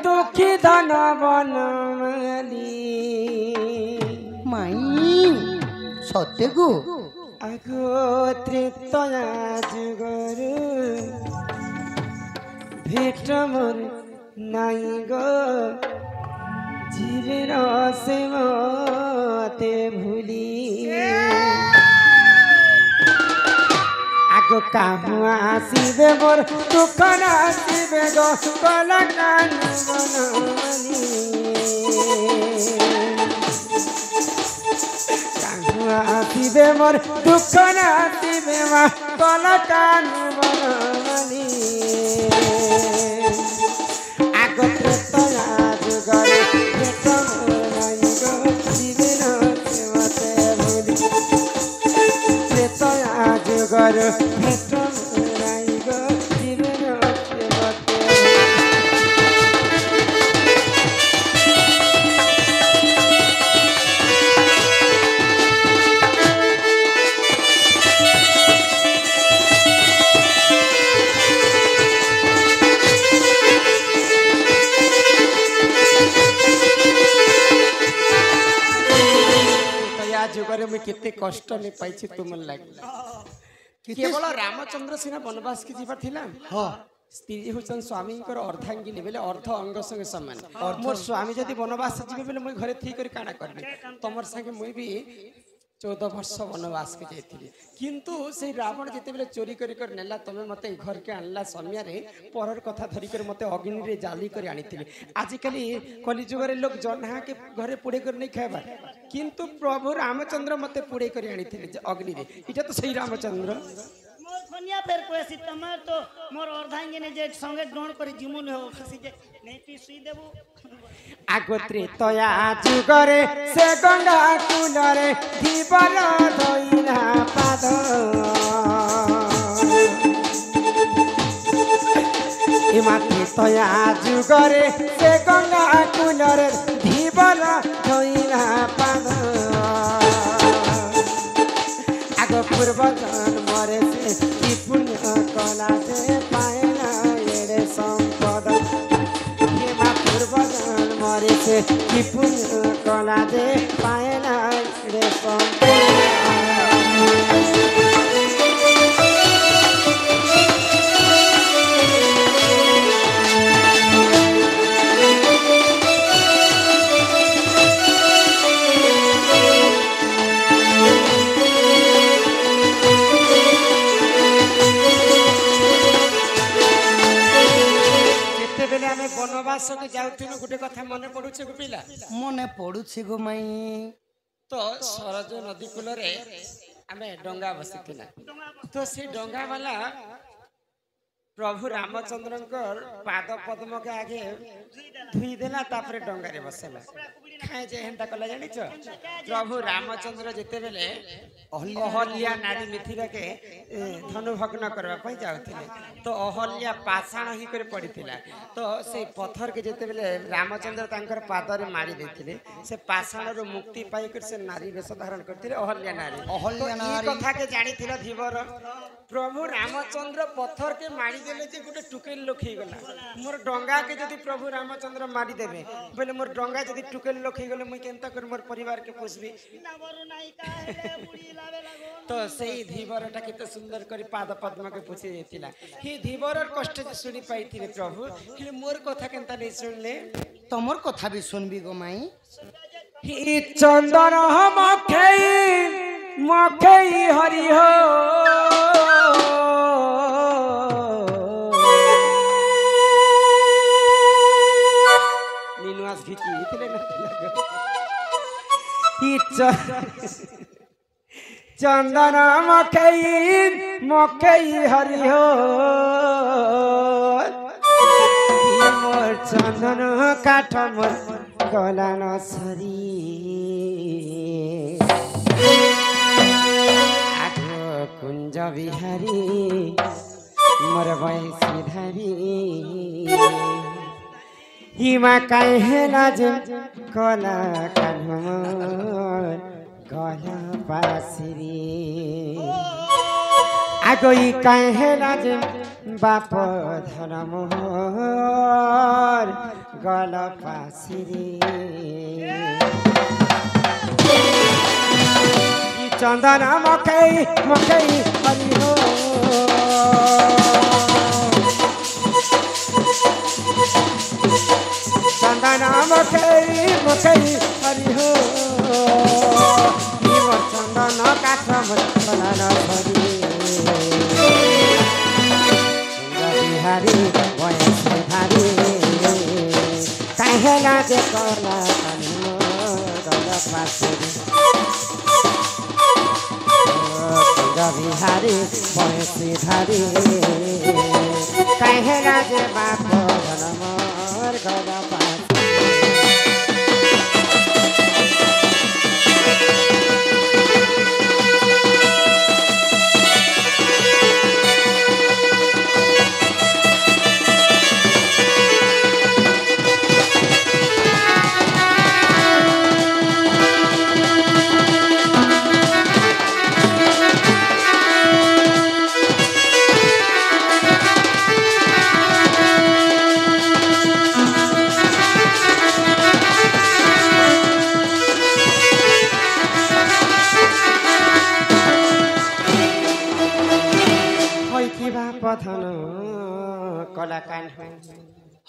दुखी धन बनमाली माई सत्य गो आगो त्रेतया जुगर भेट मोर नाई गो जीवन से मते भूली आगो काहू आसीबे मोर दुख नासीबे गो कला कानू बनमाली आसीबे मोर दुख नासीबे मा कला कानू बनमाली आगो त्रेतया जुगर भेट मोर नाई गो जीवन से मते भूली त्रेतया जुगर भेट मोर नाई गो जीवन से मते जुगरे मैं केते कष्ट नहीं पाई तुम लगे केवल रामचंद्र सिना वनवास की जीवा थिला हाँ स्त्री होचन स्वामी कर अर्धांगिनी बेले अर्ध अंग संगे समान मोर स्वामी जदि वनवास जीवे बेले मुई घरे थी कर काना करबे तमर संगे मुई भी 14 वर्ष वनवास के जाइथिली किंतु से रावण जेते बेले चोरी करी कर नेला तमे मते घर के आनला समय रे परर कथा धरी कर मते अग्नि रे जाली कर आनिथिली आजिकली कलिजुग रे लोग जन्हा के घरे पुड़े कर नहीं खाइबा किंतु प्रभु रामचंद्र मते पुड़े कर आनिथिली अग्नि रे इटा तो सही रामचंद्र मोर खनिया फेर कोसी तमार तो मोर अर्धांगिनी जे संगे ग्रहण करी जिमुन हो खसी जे नहीं पी सुई देबो आगोत्रे तया जुगरे से गंगा कुलरे दीवर धोइना पाद इमाती तया जुगरे से गंगा कुलरे दीवर धोइना पाद आगो पूर्व जन्मरे से की पुण्य कला से पाएला एड़े संपद मरे से कि पुण्य कला दे पाएला रे वनवास के जाउथिनु गुटे कथा मने पडुछे गो पिला मने पड़ुछि गो माई तो सरज नदी कूल रे आमे डंगा बसिथिला तो से डंगा वाला प्रभु रामचंद्रंकर पाद पद्म के आगे धुई देला तापरे डंगा रे बसेला खाए जे हेंता कला जानि छ प्रभु रामचंद्र जेते बेले अहल्या नारी मिथिला के धनुभग्न करबा पई जाउथिले तो अहल्या पाषाण ही करे पड़िथिला तो से पत्थर के जेते बेले रामचंद्र तांकर पाद रे मारी देथिले से पाषाण रो मुक्ति पाई कर से नारी वेश धारण करथिले अहल्या नारी कथा के जानिथिला धीवर प्रभु रामचंद्र पत्थर के मारी देले जे गुटे टुकेल लोखी गला मोर डंगा के जदी प्रभु रामचंद्र मारी देबे बोले मोर डंगा जदी टुकेल लोखी गले मुई केनता कर मोर परिवार के पोसबी तो सही धीवरटा केते सुंदर करी पाद पद्म के पूछे देतिला हे धीवरर कष्ट जे सुनी पाइथिले प्रभु हे मोर कथा केनता नै सुनले तमर कथा भी सुनबी गो माई हे चंदन मखई हरि हो निनुआस घिची इतले न चंदन मकई हरि हो मोर चंदन काठ मोर गला न सरी आगो कुंज बिहारी मोर वैसी धरी हिमा काहे लाज कला कान्ह गला पासरी আগই কাহে রাজ বাপ ধর্ম গল পাশিরে চন্দন মকই মকই হরি হো চন্দন মকই মকই হরি হো চন্দন কাঠ বলার হরি বিহারি বয়সে ধারি কাহে না যে কলা গল পাশিরে বিহারি বয়সী ধারি কাহে রাজে বাপ ধর্মর গল পথন কলাকান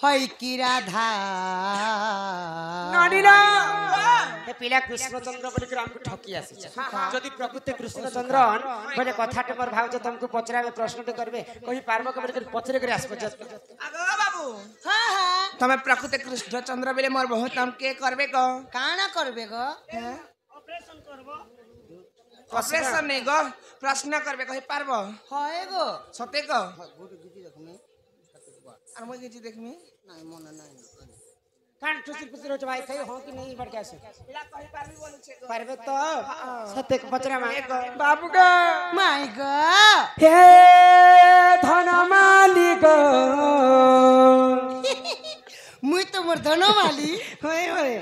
হয় কি রাধা পিলা কৃষ্ণচন্দ্র বলি ଆମକୁ ଠକି ଆସିছে ଯଦି ପ୍ରକୃତି କୃଷ୍ଣଚନ୍ଦ୍ର ବୋଲେ କଥାଟେ ମୋର ଭାଉଜ ତମକୁ ପଚରାବେ ପ୍ରଶ୍ନଟେ କରିବେ କହି ପାରବ କେବେ ପଚରେ କରି ଆସିବ আগো বাবু তুমি প্রকৃতি কৃষ্ণচন্দ্র বলে মোর বহুত নাম কে করবে গো কাଣା করবে গো অপারেশন করব অপারেশন নেই গো প্রশ্ন করবে কহি পারব হয় গো সতে গো গুটি গুটি দেখুন আর মই কিছু দেখমি নাই মনে নাই কান টুসির পুসির হচ্ছে ভাই খাই হো কি নেই বড়কে আসে এলা কহি পারবি বলছে গো পারবে তো সত্যি পচরা মা বাবু গো মাই গো হে ধন মালিক মুই তোমার ধনমালি হই হই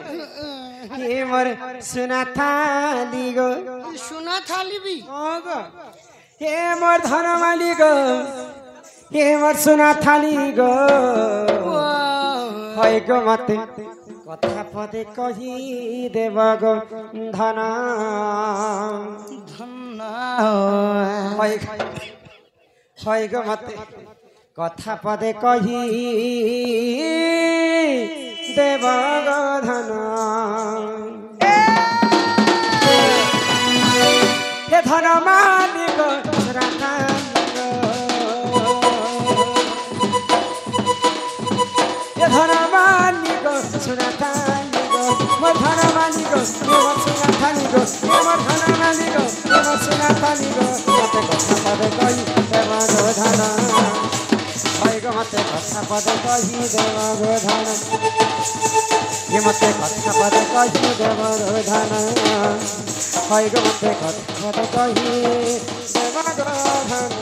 হে মোর সোনা থালি গো সোনা থালিবি ও গো হে মোর ধন মালিক হে মোর সোনা থালি গো হয় গো মতে কথা পদে কহি দেব গো ধন ধন হয় গো মতে কথা পদে কহি দেব গো ধন হে ধন মালিক হে ধন মালিক সোনা থালিগ মোর ধন মালিক মোর সোনা থালিগ মোর ধন মালিক মোর সোনা থালিগ মতে কথা পদে কহি দেব গো ধন হয় গো মতে কথা পদে কহি দেব গো ধন হে মতে কথা পদে কহি দেব গো ধন হয় গো মতে কথা পদে কহি দেব গো ধন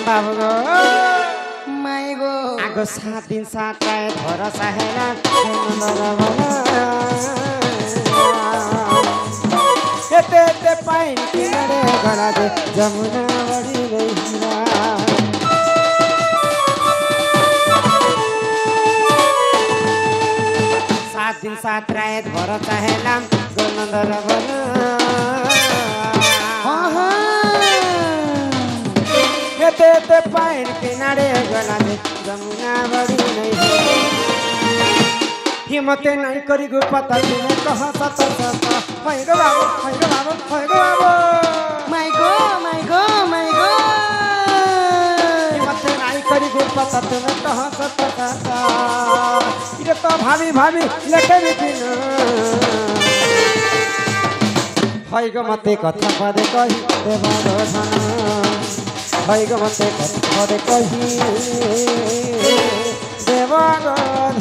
বাবু গো মাই গো আগো 7 দিন 7 রাত ভরসা হেলা এতে এতে পাইন কিনারে গড়া দে যমুনা বড়ি রইরা 7 দিন 7 রাত ভরসা হেলাম গোনন্দর বনা এতে এতে পাইন কিনারে গড়া দে যমুনা বড়ি রইরা हिम्मते नहीं करी गो पता तुम्हें कहा सत सत होय गो बाबू होय गो बाबू होय गो बाबू মাই গো মাই গো মাই গো লেবুর পাতা তুমি তো হাসত কাকা এটা তো ভাবি ভাবি লেখে বিপিন হয় গো মতে কথা পদে কহি দেবার ধন হয় গো মতে কথা পদে কহি দেবার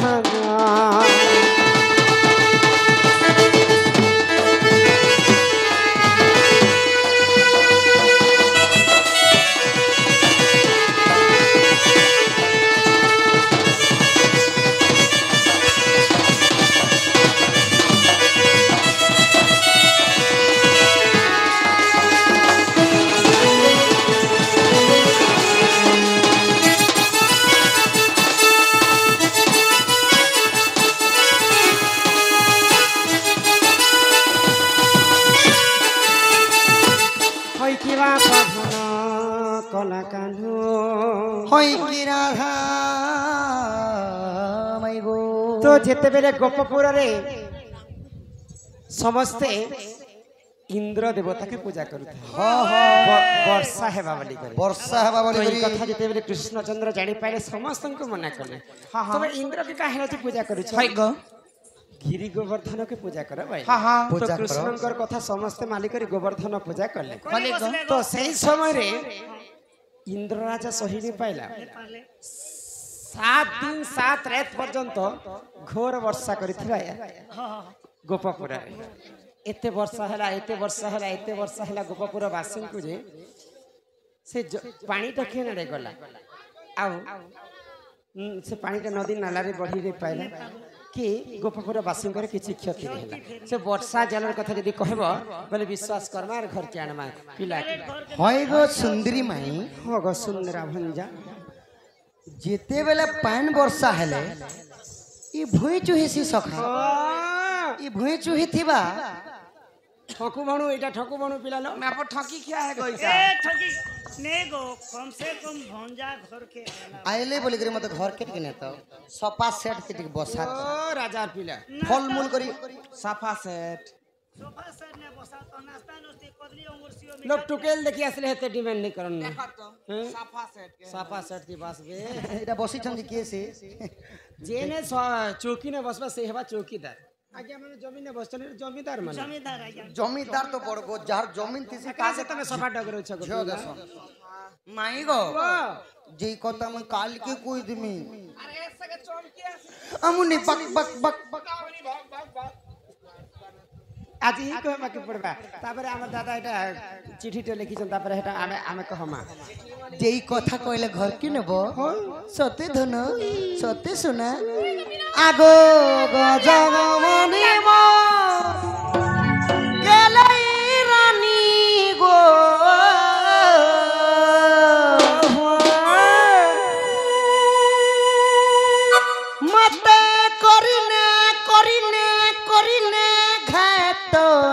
ধন কলা কানু হয় কি রাধা মাই গো তো যেতেবেলে গোপপুরে সমস্তে ইন্দ্র দেবতাকে পূজা করুথা বর্ষা হেবা বলি করে বর্ষা হেবা বলি এই কথা যেতেবেলে কৃষ্ণচন্দ্র জানি পাইলে সমস্তଙ୍କୁ মনা কলে তবে ইন্দ্রকে কাহেলে পূজা করুছ হয় গো গিরি গোবর্ধনকে পূজা কর ভাই তো পূজা কর। কৃষ্ণଙ୍କର কথা ସମସ୍ତେ ମାଲିକରି ଗୋବର୍ଦ୍ଧନ ପୂଜା କଲେ कोई बसले তো সেই সমୟରେ ইন্দ্র রাজা সহিনি পাইলা 7 দিন 7 রাত পর্যন্ত ঘোর বর্ষা করিଥିଲା গোপপুরে এতে বর্ষা হেলা এতে বর্ষা হেলা এতে বর্ষা হেলা গোপপুর বাসীଙ୍କୁ যে ସେ ପାଣିଟା କେଣେ ଗଲା ଆଉ ସେ ପାଣିଟା ନଦୀ ନାଲାରେ ବଢିରେ ପାଇଲା कि गोपपुर बासीଙ୍କର କିଛି କ୍ଷତି ହେଲା ସେ ବର୍ଷା ଜଳର କଥା ଯଦି କହିବ ବୋଲେ ବିଶ୍ୱାସ କରମା আর ঘর কে আনমা পিলা হয় গো সুন্দরী মাই हो गो सुंदरा भंजा যেতেবেলে পান বর্ষা হেলে ই ভুই চুহিছি সখা ই ভুই চুহি থিবা ঠকু বণু এটা ঠকু বণু পিলালো मैं आप ठकी क्या है गो ए ठगी ने गो कम से कम भंजा घर के होला। আইলে বলি করে মতে ঘর কেটে কিনে তো সপা সেট কেটে বসা ও রাজার পিলা ফলমূল করি साफा सेट सोफा सेट ने बसा तो नाश्ता नुस्ती कदली अंगूर सियो लोग टुकेल देखि আসলে হেতে ডিমান্ড নি করন না साफा सेट के সাফা সেট দি বাসবে এটা বসিছন যে কিয়েছে जेने चौकी ने बसबा से हेबा चौकीदार आगे মানে জমিনে বসছেন জমিদার মানে जमींदार आया জমিদার তো বড় গো যার জমিন তিসি কাজে তুমি সফা ডগরে ছ গো মাই গো যেই কথা আমি কালকে কই দিমি अरे एक सके चमकी আমুনি বক বক বক বক आज ही कहबाके पड़बा तापर हमर दादा এটা চিঠিটা লিখিছেন তারপরে এটা আমি কহমা যেই কথা কইলে ঘর কি নেব সতে ধন সতে সোনা আগো গজগমনি মা